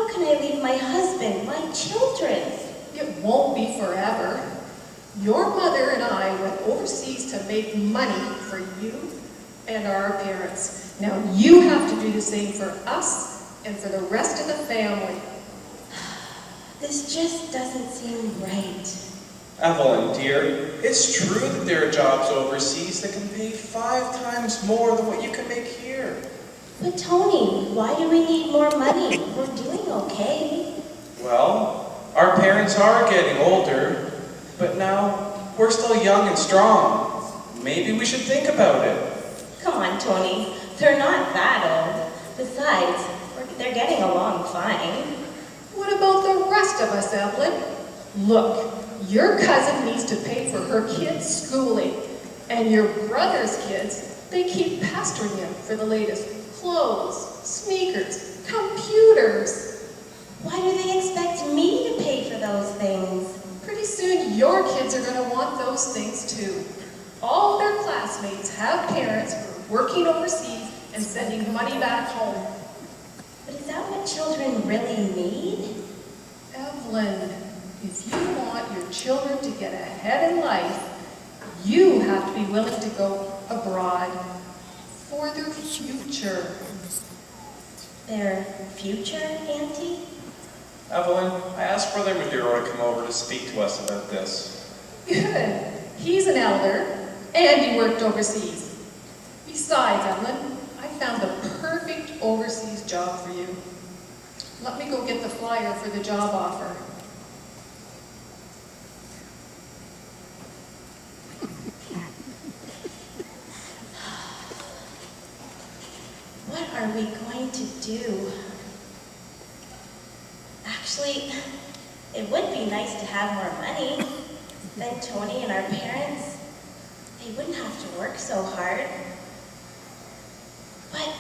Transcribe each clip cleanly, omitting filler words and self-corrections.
How can I leave my husband, my children? It won't be forever. Your mother and I went overseas to make money for you and our parents. Now you have to do the same for us and for the rest of the family. This just doesn't seem right. Evelyn, dear, it's true that there are jobs overseas that can pay 5 times more than what you can make here. But Tony, why do we need more money? We're doing okay. Well, our parents are getting older, but now we're still young and strong. Maybe we should think about it. Come on, Tony. They're not that old. Besides, they're getting along fine. What about the rest of us, Evelyn? Look, your cousin needs to pay for her kids' schooling, and your brother's kids, they keep pestering him for the latest clothes, sneakers, computers. Why do they expect me to pay for those things? Pretty soon your kids are going to want those things too. All their classmates have parents who are working overseas and sending money back home. But is that what children really need? Evelyn, if you want your children to get ahead in life, you have to be willing to go abroad for their future. Their future, Auntie? Evelyn, I asked Brother Maduro to come over to speak to us about this. Good. He's an elder, and he worked overseas. Besides, Evelyn, I found the perfect overseas job for you. Let me go get the flyer for the job offer. What are we going to do? Actually, it would be nice to have more money. Then Tony and our parents, they wouldn't have to work so hard. But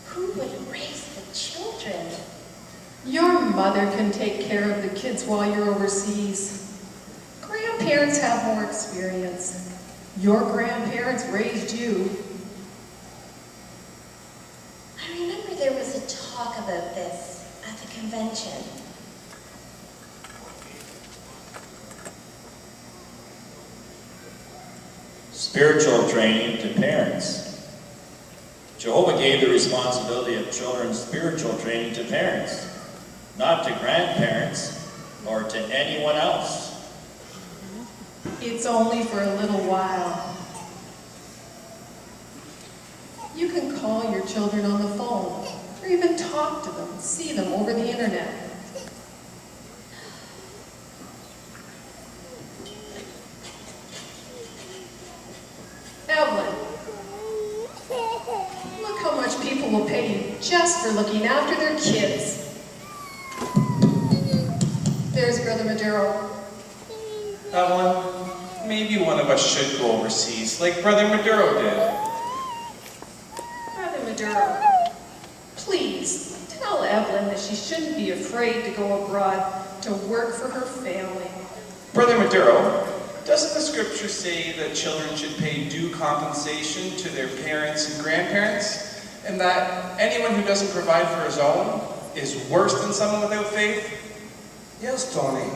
who would raise the children? Your mother can take care of the kids while you're overseas. Grandparents have more experience. Your grandparents raised you. I remember there was a talk about this at the convention. Spiritual training to parents. Jehovah gave the responsibility of children's spiritual training to parents, not to grandparents or to anyone else. It's only for a little while. You can call your children on the phone, or even talk to them, see them over the internet. Evelyn, look how much people will pay you just for looking after their kids. There's Brother Maduro. Evelyn, maybe one of us should go overseas, like Brother Maduro did. Brother Maduro, please tell Evelyn that she shouldn't be afraid to go abroad to work for her family. Brother Maduro, doesn't the scripture say that children should pay due compensation to their parents and grandparents, and that anyone who doesn't provide for his own is worse than someone without faith? Yes, Tony.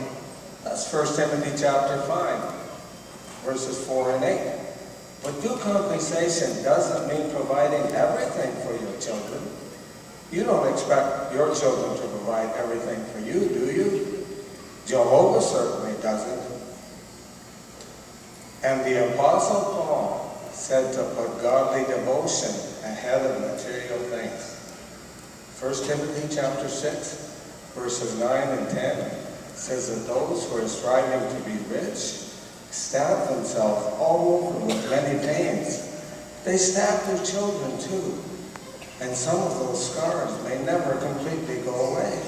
That's 1 Timothy chapter 5, verses 4 and 8. But due compensation doesn't mean providing everything for your children. You don't expect your children to provide everything for you, do you? Jehovah certainly doesn't. And the Apostle Paul said to put godly devotion ahead of material things. 1 Timothy chapter 6, verses 9 and 10 says that those who are striving to be rich stab themselves all over with many pains. They stab their children too. And some of those scars may never completely go away.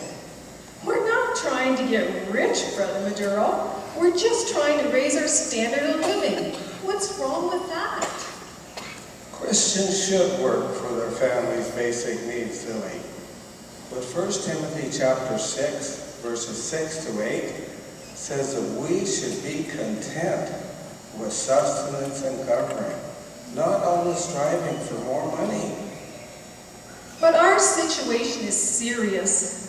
We're not trying to get rich, Brother Maduro. We're just trying to raise our standard of living. What's wrong with that? Christians should work for their family's basic needs, Lily. But 1 Timothy chapter 6, verses 6 to 8 says that we should be content with sustenance and covering, not always striving for more money. But our situation is serious.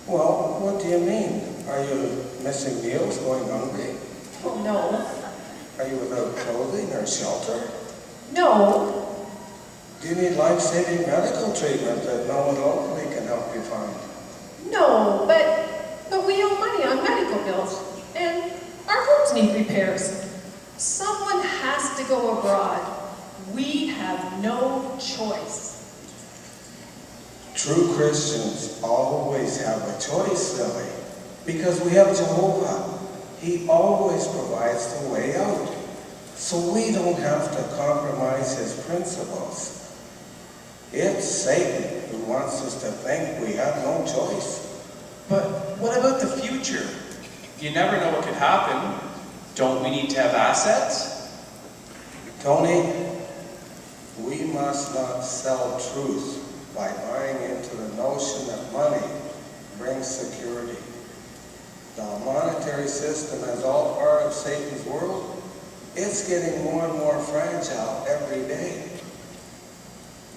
Well, what do you mean? Are you missing meals, going hungry? Oh, no. Are you without clothing or shelter? No. Do you need life-saving medical treatment that no one locally can help you find? No, but we owe money on medical bills, and our homes need repairs. Someone has to go abroad. We have no choice. True Christians always have a choice, Lily, because we have Jehovah. He always provides the way out, so we don't have to compromise his principles. It's Satan who wants us to think we have no choice. But what about the future? You never know what could happen. Don't we need to have assets? Tony, we must not sell truth by buying into the notion that money brings security. The monetary system is all part of Satan's world. It's getting more and more fragile every day.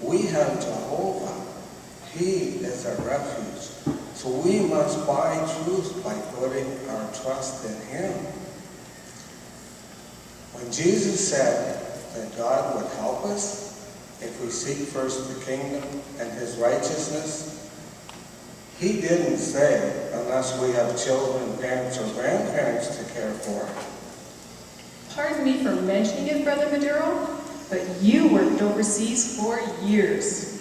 We have Jehovah. He is our refuge. So we must buy truth by putting our trust in him. When Jesus said that God would help us if we seek first the kingdom and his righteousness, he didn't say unless we have children, parents, or grandparents to care for. Pardon me for mentioning it, Brother Maduro, but you worked overseas for years.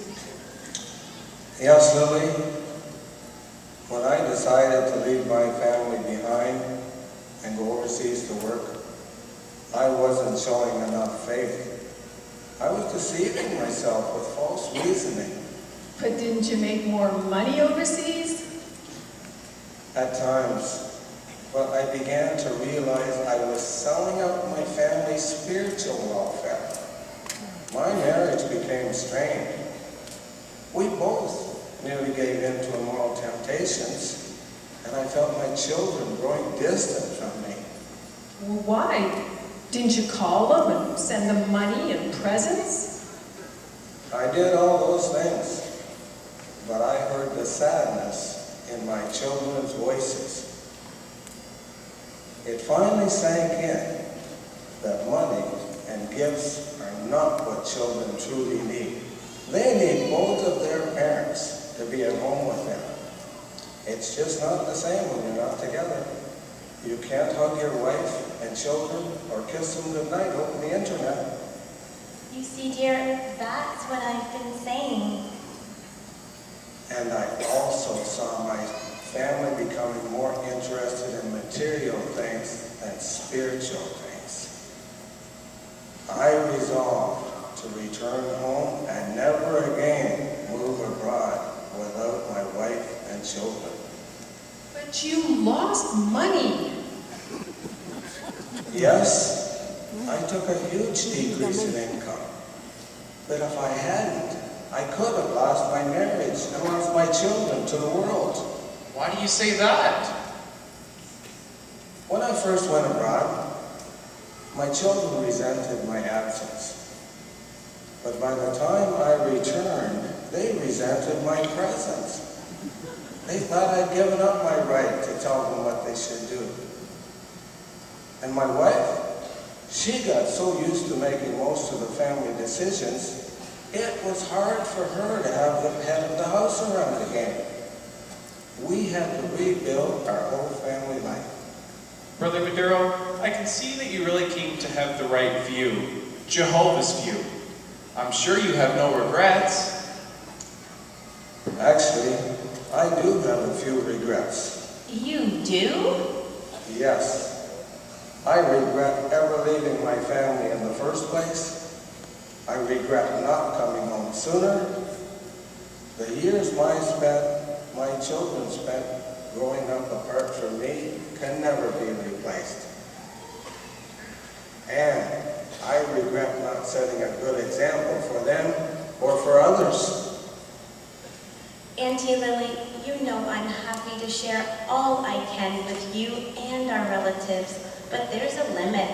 Yes, Lily. When I decided to leave my family behind and go overseas to work, I wasn't showing enough faith. I was deceiving myself with false reasoning. But didn't you make more money overseas? At times, but I began to realize I was selling out my family's spiritual welfare. My marriage became strained. We both nearly gave in to immoral temptations, and I felt my children growing distant from me. Well, why? Didn't you call them and send them money and presents? I did all those things, but I heard the sadness in my children's voices. It finally sank in that money and gifts are not what children truly need. They need both of their parents to be at home with them. It's just not the same when you're not together. You can't hug your wife and children or kiss them goodnight over the internet. You see, dear, that's what I've been saying. And I also saw my family becoming more interested in material things than spiritual things. I resolved to return home and never again move abroad without my wife and children. But you lost money. Yes, I took a huge decrease in income. But if I hadn't, I could have lost my marriage and lost my children to the world. Why do you say that? When I first went abroad, my children resented my absence. But by the time I returned, they resented my presence. They thought I'd given up my right to tell them what they should do. And my wife, she got so used to making most of the family decisions, it was hard for her to have the head of the house around again. We had to rebuild our whole family life. Brother Maduro, I can see that you really came to have the right view, Jehovah's view. I'm sure you have no regrets. Actually, I do have a few regrets. You do? Yes. I regret ever leaving my family in the first place. I regret not coming home sooner. The years my children spent growing up apart from me can never be replaced. And I regret not setting a good example for them or for others. Auntie Lily, you know I'm happy to share all I can with you and our relatives, but there's a limit.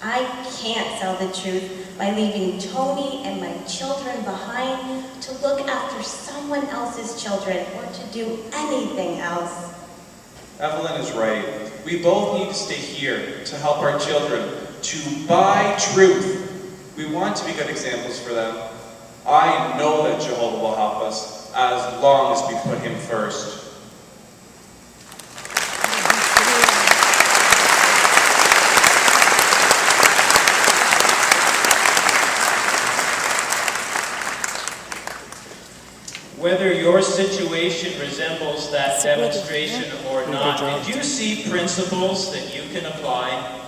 I can't sell the truth by leaving Tony and my children behind to look after someone else's children or to do anything else. Evelyn is right. We both need to stay here to help our children, to buy truth. We want to be good examples for them. I know that Jehovah will help us as long as we put him first. Whether your situation resembles that demonstration or not, did you see principles that you can apply?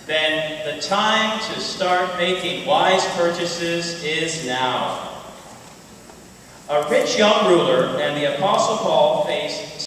Then the time to start making wise purchases is now. A rich young ruler and the Apostle Paul faced